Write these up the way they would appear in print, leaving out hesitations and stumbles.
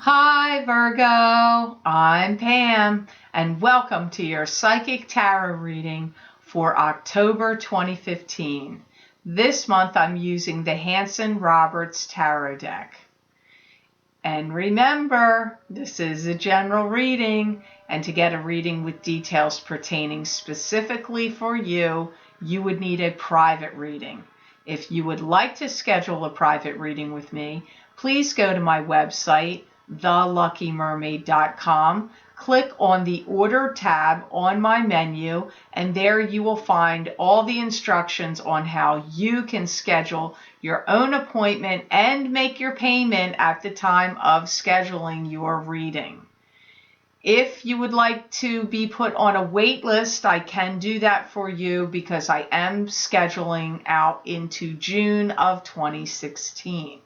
Hi Virgo, I'm Pam, and welcome to your Psychic Tarot reading for October 2015. This month I'm using the Hanson-Roberts Tarot deck. And remember, this is a general reading, and to get a reading with details pertaining specifically for you, you would need a private reading. If you would like to schedule a private reading with me, please go to my website, theluckymermaid.com. Click on the Order tab on my menu, and there you will find all the instructions on how you can schedule your own appointment and make your payment at the time of scheduling your reading. If you would like to be put on a wait list, I can do that for you because I am scheduling out into June of 2016.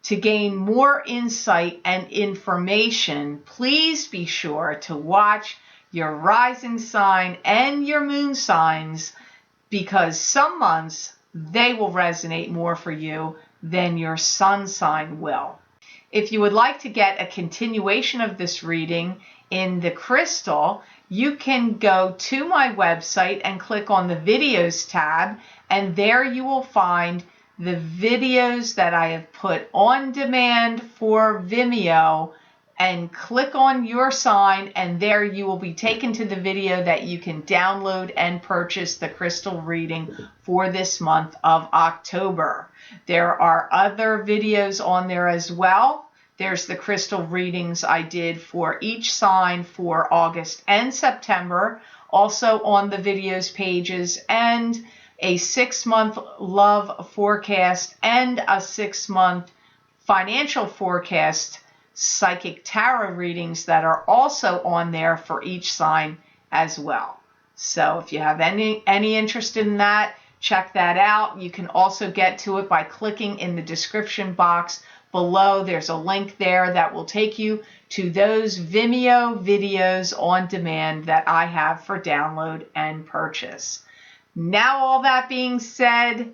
To gain more insight and information, please be sure to watch your rising sign and your moon signs because some months they will resonate more for you than your sun sign will. If you would like to get a continuation of this reading in the crystal, you can go to my website and click on the videos tab, and there you will find the videos that I have put on demand for Vimeo, and click on your sign, and there you will be taken to the video that you can download and purchase the crystal reading for this month of October. There are other videos on there as well. There's the crystal readings I did for each sign for August and September, also on the videos pages, and a 6-month love forecast and a 6-month financial forecast psychic tarot readings that are also on there for each sign as well. So if you have any interest in that, check that out. You can also get to it by clicking in the description box below. There's a link there that will take you to those Vimeo videos on demand that I have for download and purchase. Now, all that being said,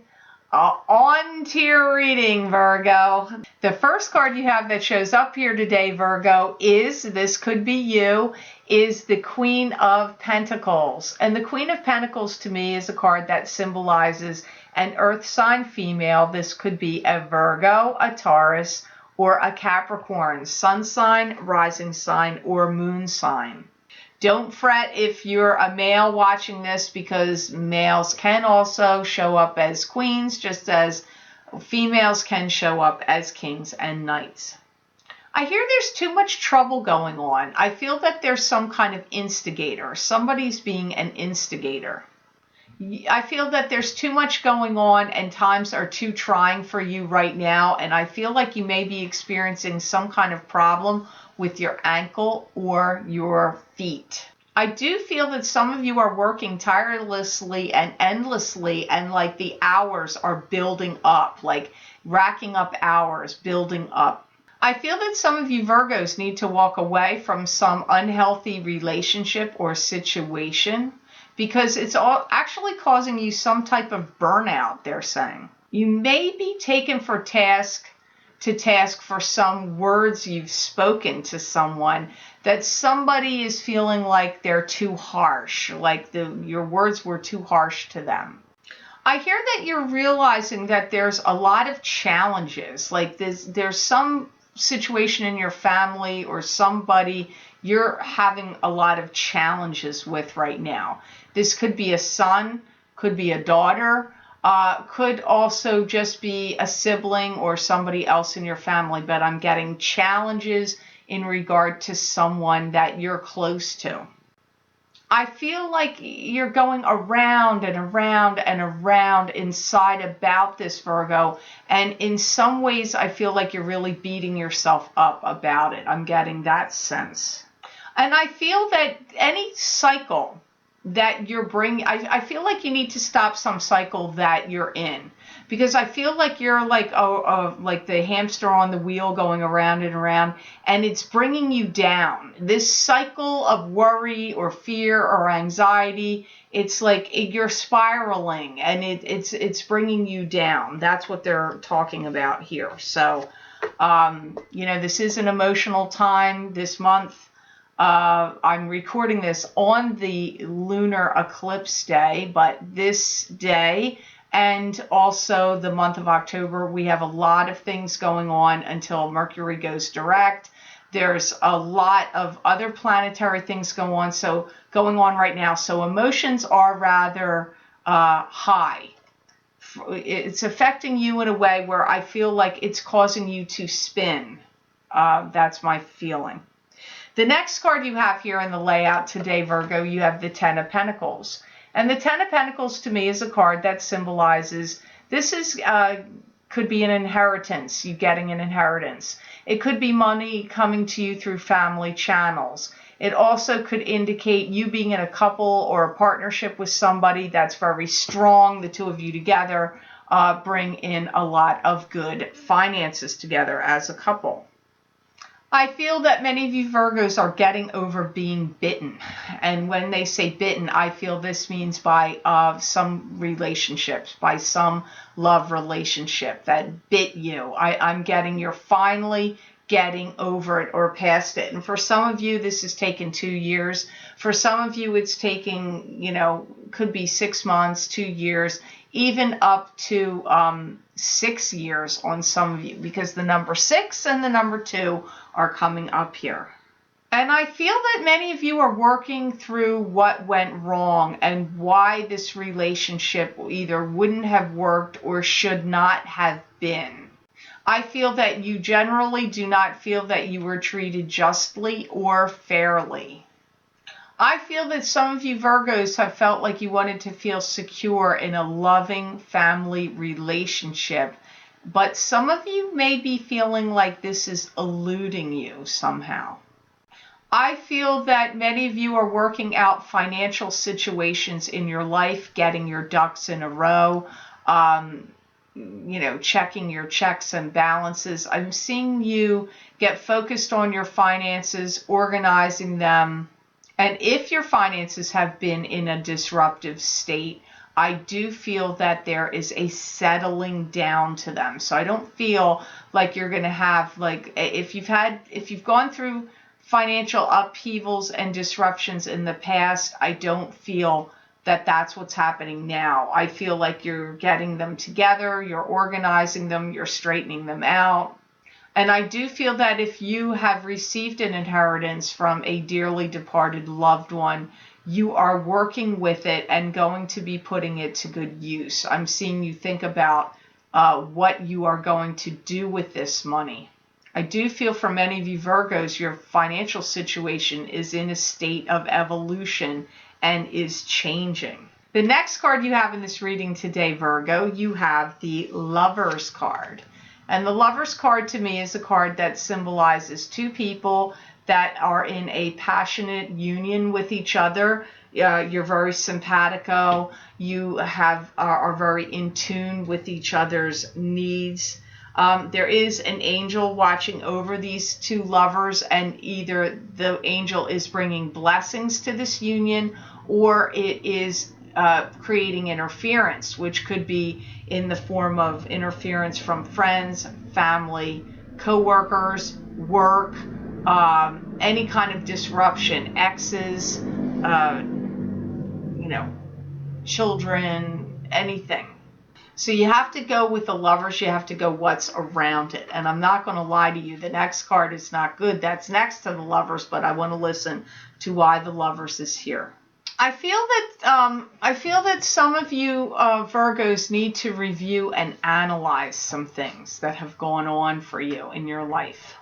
on to your reading, Virgo. The first card you have that shows up here today, Virgo, this could be you, is the Queen of Pentacles. And the Queen of Pentacles to me is a card that symbolizes an earth sign female. This could be a Virgo, a Taurus, or a Capricorn, sun sign, rising sign, or moon sign. Don't fret if you're a male watching this, because males can also show up as queens, just as females can show up as kings and knights. I hear there's too much trouble going on. I feel that there's some kind of instigator. Somebody's being an instigator. I feel that there's too much going on and times are too trying for you right now, and I feel like you may be experiencing some kind of problem with your ankle or your feet. I do feel that some of you are working tirelessly and endlessly, and like the hours are building up, like racking up hours, building up. I feel that some of you Virgos need to walk away from some unhealthy relationship or situation, because it's all actually causing you some type of burnout, they're saying. You may be taken for task for some words you've spoken to someone, that somebody is feeling like they're too harsh, like your words were too harsh to them. I hear that you're realizing that there's a lot of challenges, like there's some situation in your family or somebody you're having a lot of challenges with right now. This could be a son, could be a daughter, could also just be a sibling or somebody else in your family, but I'm getting challenges in regard to someone that you're close to. I feel like you're going around and around and around inside about this, Virgo, and in some ways I feel like you're really beating yourself up about it. I'm getting that sense. And I feel that any cycle that you're bringing, I feel like you need to stop some cycle that you're in, because I feel like you're like like the hamster on the wheel going around and around, and it's bringing you down. This cycle of worry or fear or anxiety, it's like you're spiraling, and it's bringing you down. That's what they're talking about here. So This is an emotional time this month. I'm recording this on the lunar eclipse day, but this day and also the month of October, we have a lot of things going on until Mercury goes direct. There's a lot of other planetary things going on right now. So emotions are rather high. It's affecting you in a way where I feel like it's causing you to spin. That's my feeling. The next card you have here in the layout today, Virgo, you have the Ten of Pentacles. And the Ten of Pentacles to me is a card that symbolizes could be an inheritance, you getting an inheritance. It could be money coming to you through family channels. It also could indicate you being in a couple or a partnership with somebody that's very strong. The two of you together bring in a lot of good finances together as a couple. I feel that many of you Virgos are getting over being bitten. And when they say bitten, I feel this means by some relationships, by some love relationship that bit you. I'm getting you're finally getting over it or past it. And for some of you, this has taken 2 years. For some of you, it's taking, could be 6 months, 2 years, even up to 6 years on some of you, because the number 6 and the number 2 are coming up here. And I feel that many of you are working through what went wrong and why this relationship either wouldn't have worked or should not have been. I feel that you generally do not feel that you were treated justly or fairly. I feel that some of you Virgos have felt like you wanted to feel secure in a loving family relationship, but some of you may be feeling like this is eluding you somehow. I feel that many of you are working out financial situations in your life, getting your ducks in a row, checking your checks and balances. I'm seeing you get focused on your finances, organizing them. And if your finances have been in a disruptive state, I do feel that there is a settling down to them. So I don't feel like you're going to have, like, if you've gone through financial upheavals and disruptions in the past, I don't feel that that's what's happening now. I feel like you're getting them together, you're organizing them, you're straightening them out. And I do feel that if you have received an inheritance from a dearly departed loved one, you are working with it and going to be putting it to good use. I'm seeing you think about what you are going to do with this money. I do feel for many of you Virgos, your financial situation is in a state of evolution and is changing. The next card you have in this reading today, Virgo, you have the Lovers card. And the Lovers card to me is a card that symbolizes two people that are in a passionate union with each other. You're very simpatico. You are very in tune with each other's needs. There is an angel watching over these two lovers, and either the angel is bringing blessings to this union or it is creating interference, which could be in the form of interference from friends, family, co-workers, work, any kind of disruption, exes, children, anything. So you have to go with the Lovers, you have to go what's around it. And I'm not going to lie to you, the next card is not good. That's next to the Lovers, but I want to listen to why the Lovers is here. I feel that some of you Virgos need to review and analyze some things that have gone on for you in your life.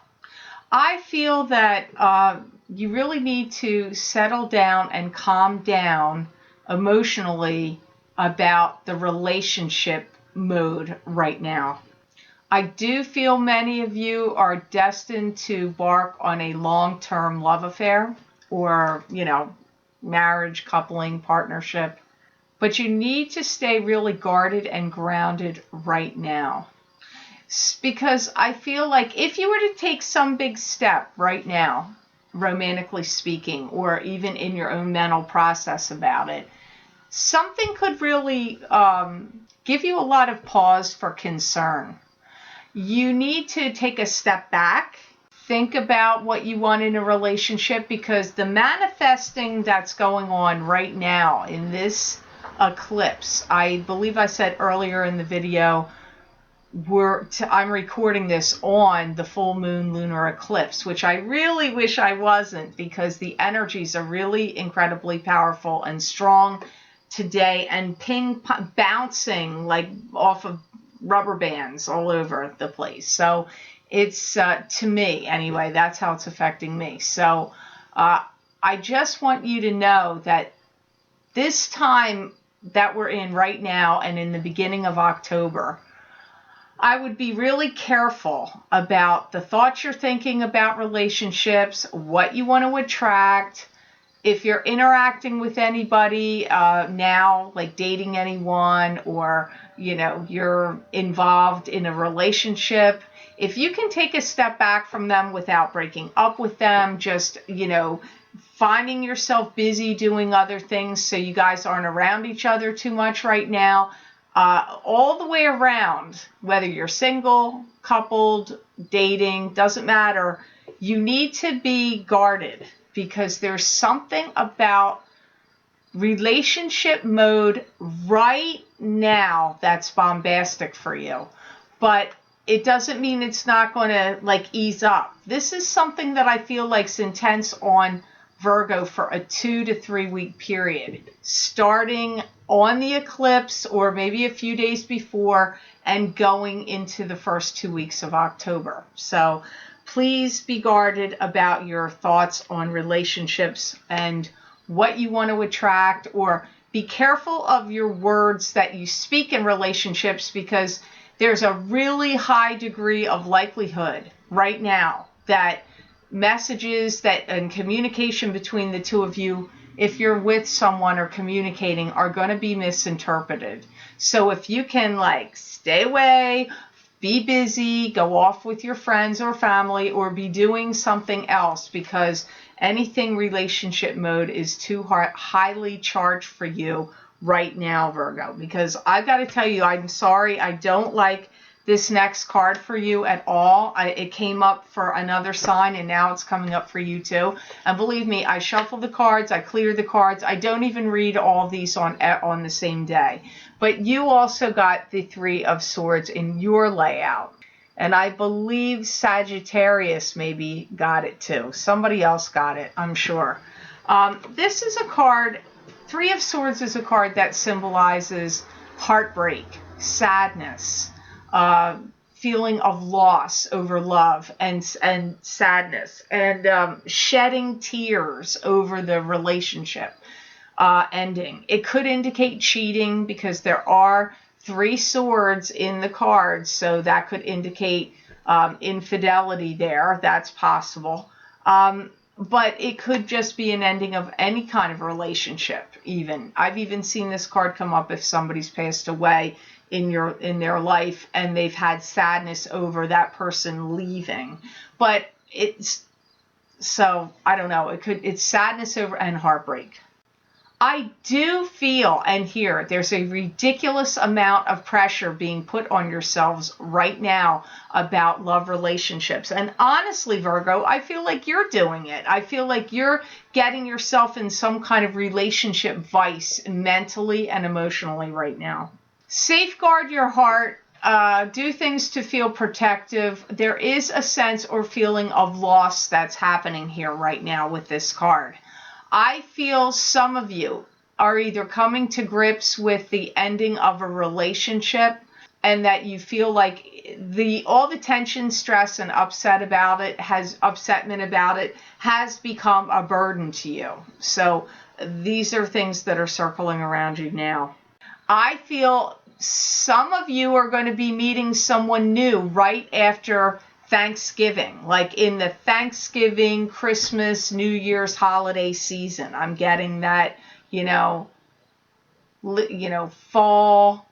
I feel that you really need to settle down and calm down emotionally about the relationship mode right now. I do feel many of you are destined to embark on a long-term love affair or, marriage, coupling, partnership. But you need to stay really guarded and grounded right now. Because I feel like if you were to take some big step right now, romantically speaking, or even in your own mental process about it, something could really give you a lot of pause for concern. You need to take a step back, think about what you want in a relationship, because the manifesting that's going on right now in this eclipse, I believe I said earlier in the video, I'm recording this on the full moon lunar eclipse, which I really wish I wasn't, because the energies are really incredibly powerful and strong today, and bouncing like off of rubber bands all over the place. So it's to me anyway, that's how it's affecting me. So I just want you to know that this time that we're in right now and in the beginning of October, I would be really careful about the thoughts you're thinking about relationships, what you want to attract. If you're interacting with anybody now, like dating anyone, or you're involved in a relationship, if you can take a step back from them without breaking up with them, just finding yourself busy doing other things so you guys aren't around each other too much right now. All the way around, whether you're single, coupled, dating, doesn't matter, you need to be guarded, because there's something about relationship mode right now that's bombastic for you. But it doesn't mean it's not going to ease up. This is something that I feel like's intense on Virgo for a 2 to 3 week period, starting on the eclipse or maybe a few days before and going into the first 2 weeks of October. So please be guarded about your thoughts on relationships and what you want to attract, or be careful of your words that you speak in relationships, because there's a really high degree of likelihood right now that messages and communication between the two of you, if you're with someone or communicating, are going to be misinterpreted. So if you can stay away, be busy, go off with your friends or family, or be doing something else, because anything relationship mode is too highly charged for you right now, Virgo. Because I've got to tell you, I'm sorry, I don't like this next card for you at all. It came up for another sign, and now it's coming up for you too. And believe me, I shuffle the cards, I clear the cards. I don't even read all of these on the same day. But you also got the Three of Swords in your layout. And I believe Sagittarius maybe got it too. Somebody else got it, I'm sure. This is a card, Three of Swords is a card that symbolizes heartbreak, sadness, feeling of loss over love and sadness, and shedding tears over the relationship ending. It could indicate cheating, because there are 3 swords in the cards, so that could indicate infidelity there. That's possible. But it could just be an ending of any kind of relationship. Even I've even seen this card come up if somebody's passed away in their life and they've had sadness over that person leaving. But I don't know, it's sadness over and heartbreak. I do feel and hear there's a ridiculous amount of pressure being put on yourselves right now about love relationships. And honestly, Virgo, I feel like you're doing it. I feel like you're getting yourself in some kind of relationship vice mentally and emotionally right now. Safeguard your heart. Do things to feel protective. There is a sense or feeling of loss that's happening here right now with this card. I feel some of you are either coming to grips with the ending of a relationship, and that you feel like all the tension, stress, and upsetment about it has become a burden to you. So these are things that are circling around you now. I feel some of you are going to be meeting someone new right after Thanksgiving, like in the Thanksgiving, Christmas, New Year's holiday season. I'm getting that, fall,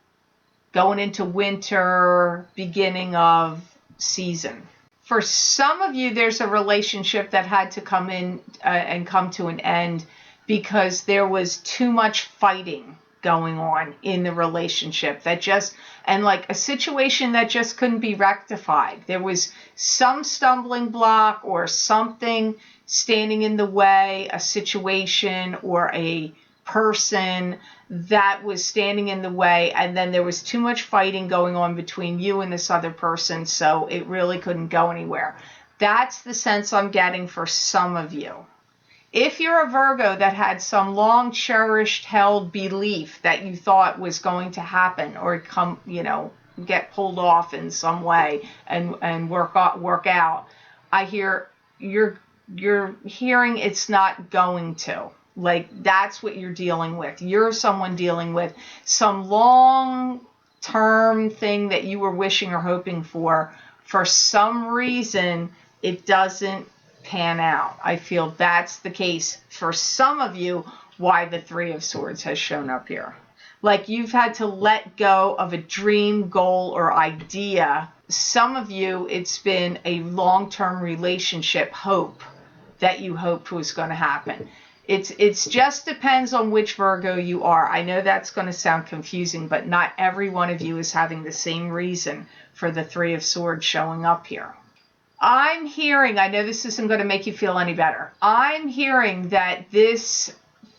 going into winter, beginning of season. For some of you, there's a relationship that had to come in and come to an end because there was too much fighting going on in the relationship and like a situation that just couldn't be rectified. There was some stumbling block or something standing in the way, a situation or a person that was standing in the way, and then there was too much fighting going on between you and this other person, so it really couldn't go anywhere. That's the sense I'm getting for some of you. If you're a Virgo that had some long cherished held belief that you thought was going to happen or come, get pulled off in some way and work out, I hear you're hearing it's not going to. Like, that's what you're dealing with. You're someone dealing with some long-term thing that you were wishing or hoping for. For some reason, it doesn't pan out. I feel that's the case for some of you, why the Three of Swords has shown up here. Like, you've had to let go of a dream, goal, or idea. Some of you, it's been a long-term relationship hope that you hoped was going to happen. It's just depends on which Virgo you are. I know that's going to sound confusing, but not every one of you is having the same reason for the Three of Swords showing up here. I'm hearing, I know this isn't going to make you feel any better. I'm hearing that this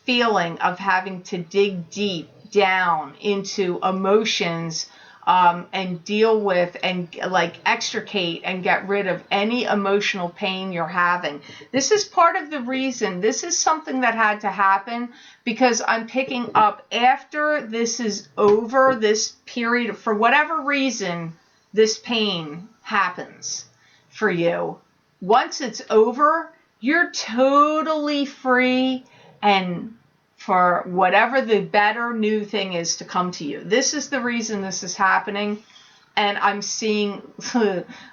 feeling of having to dig deep down into emotions and deal with and like extricate and get rid of any emotional pain you're having. This is part of the reason. This is something that had to happen because I'm picking up after this is over, this period, for whatever reason, this pain happens for you. Once it's over, you're totally free and for whatever the better new thing is to come to you. This is the reason this is happening. And I'm seeing,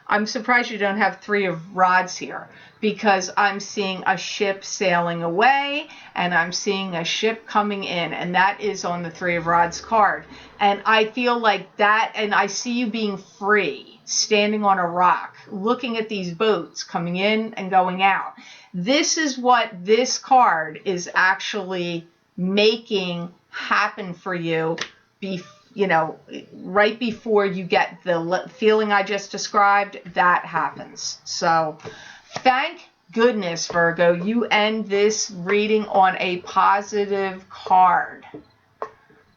I'm surprised you don't have Three of Rods here, because I'm seeing a ship sailing away and I'm seeing a ship coming in, and that is on the Three of Rods card. And I feel like that, and I see you being free, standing on a rock, looking at these boats coming in and going out. This is what this card is actually making happen for you, right before you get the feeling I just described, that happens. So thank goodness, Virgo, you end this reading on a positive card.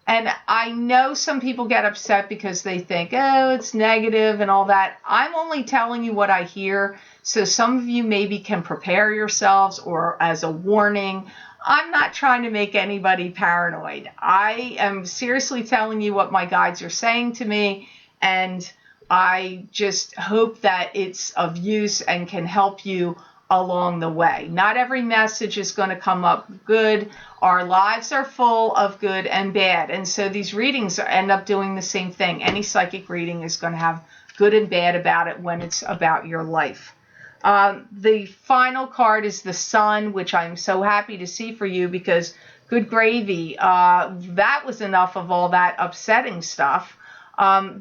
And I know some people get upset because they think, oh, it's negative and all that. I'm only telling you what I hear. So some of you maybe can prepare yourselves, or as a warning. I'm not trying to make anybody paranoid. I am seriously telling you what my guides are saying to me, and I just hope that it's of use and can help you along the way. Not every message is going to come up good. Our lives are full of good and bad, and so these readings end up doing the same thing. Any psychic reading is going to have good and bad about it when it's about your life. The final card is the Sun, which I'm so happy to see for you, because good gravy, that was enough of all that upsetting stuff.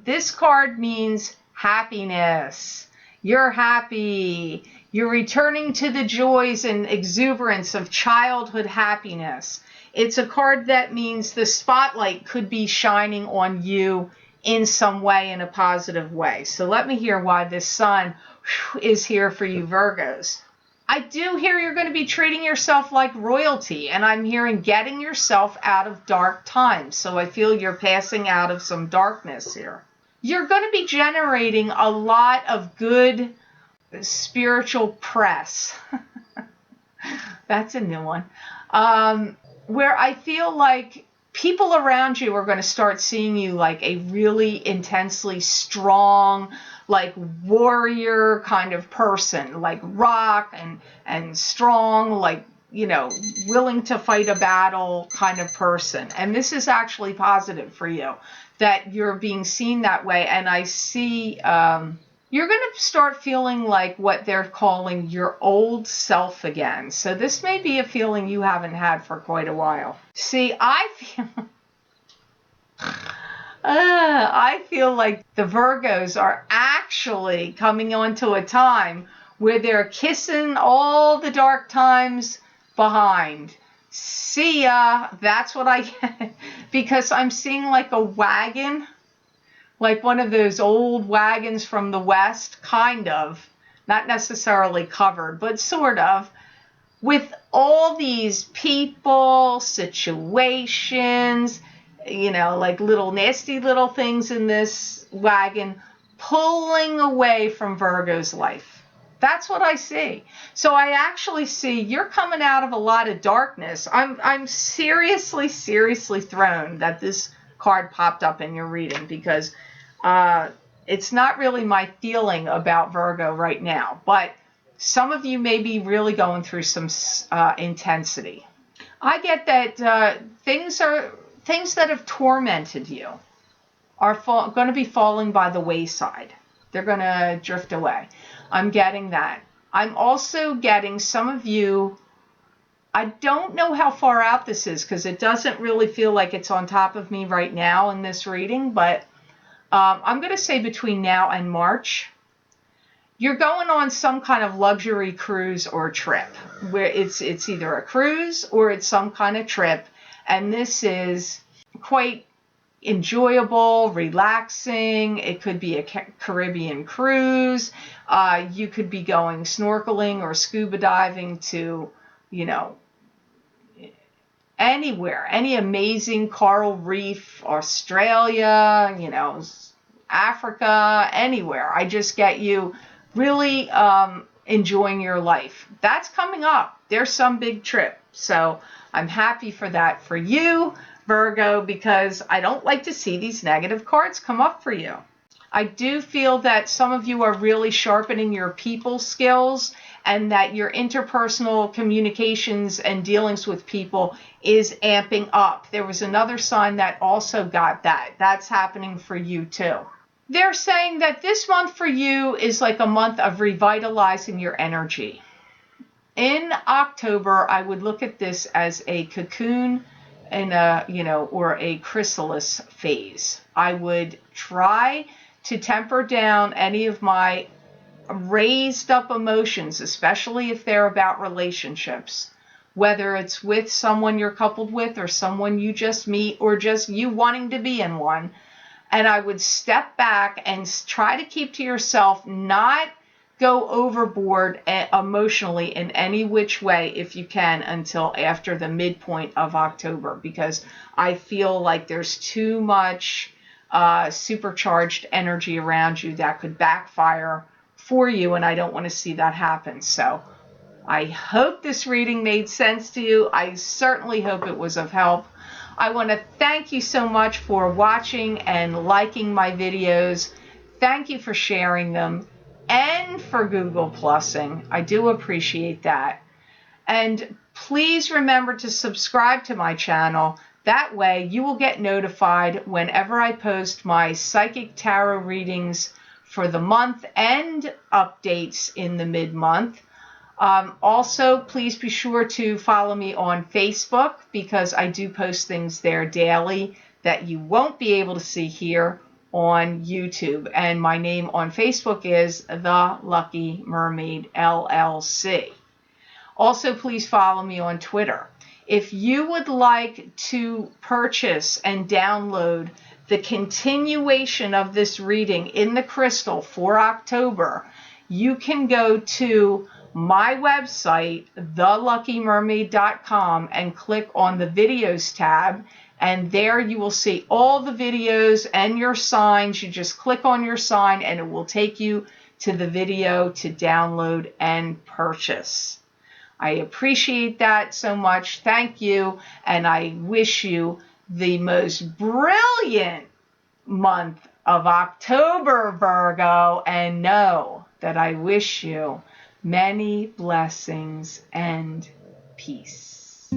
This card means happiness. You're happy. You're returning to the joys and exuberance of childhood happiness. It's a card that means the spotlight could be shining on you in some way, in a positive way. So let me hear why this Sun is here for you, Virgos. I do hear you're going to be treating yourself like royalty, and I'm hearing getting yourself out of dark times. So I feel you're passing out of some darkness here. You're going to be generating a lot of good spiritual press. That's a new one. Where I feel like people around you are going to start seeing you like a really intensely strong, like warrior kind of person, like rock and strong, like, willing to fight a battle kind of person. And this is actually positive for you, that you're being seen that way. And I see you're going to start feeling like what they're calling your old self again. So this may be a feeling you haven't had for quite a while. See, I feel like the Virgos are actually coming onto a time where they're kissing all the dark times behind. See ya. That's what I get. because I'm seeing like a wagon, like one of those old wagons from the West, kind of, not necessarily covered, but sort of, with all these people, situations, like little nasty little things in this wagon pulling away from Virgo's life. That's what I see. So I actually see you're coming out of a lot of darkness. I'm seriously thrown that this card popped up in your reading, because it's not really my feeling about Virgo right now, but some of you may be really going through some intensity. I get that things that have tormented you are going to be falling by the wayside. They're going to drift away. I'm getting that. I'm also getting some of you, I don't know how far out this is because it doesn't really feel like it's on top of me right now in this reading, but I'm going to say between now and March, you're going on some kind of luxury cruise or trip, where it's either a cruise or it's some kind of trip, and this is quite enjoyable, relaxing. It could be a Caribbean cruise. You could be going snorkeling or scuba diving to, anywhere, any amazing coral reef, Australia, Africa, anywhere. I just get you really enjoying your life. That's coming up. There's some big trip. So I'm happy for that for you, Virgo, because I don't like to see these negative cards come up for you. I do feel that some of you are really sharpening your people skills, and that your interpersonal communications and dealings with people is amping up. There was another sign that also got that. That's happening for you too. They're saying that this month for you is like a month of revitalizing your energy. In October, I would look at this as a cocoon and or a chrysalis phase. I would try to temper down any of my raised up emotions, especially if they're about relationships, whether it's with someone you're coupled with or someone you just meet or just you wanting to be in one. And I would step back and try to keep to yourself, not go overboard emotionally in any which way if you can until after the midpoint of October, because I feel like there's too much supercharged energy around you that could backfire for you, and I don't want to see that happen. So I hope this reading made sense to you. I certainly hope it was of help. I want to thank you so much for watching and liking my videos. Thank you for sharing them and for Google Plusing. I do appreciate that. And please remember to subscribe to my channel. That way you will get notified whenever I post my psychic tarot readings for the month and updates in the mid-month. Also, please be sure to follow me on Facebook, because I do post things there daily that you won't be able to see here on YouTube. And my name on Facebook is The Lucky Mermaid LLC. Also, please follow me on Twitter. If you would like to purchase and download the continuation of this reading in the crystal for October, you can go to my website, theluckymermaid.com, and click on the videos tab, and there you will see all the videos and your signs. You just click on your sign and it will take you to the video to download and purchase. I appreciate that so much. Thank you, and I wish you the most brilliant month of October, Virgo, and know that I wish you many blessings and peace.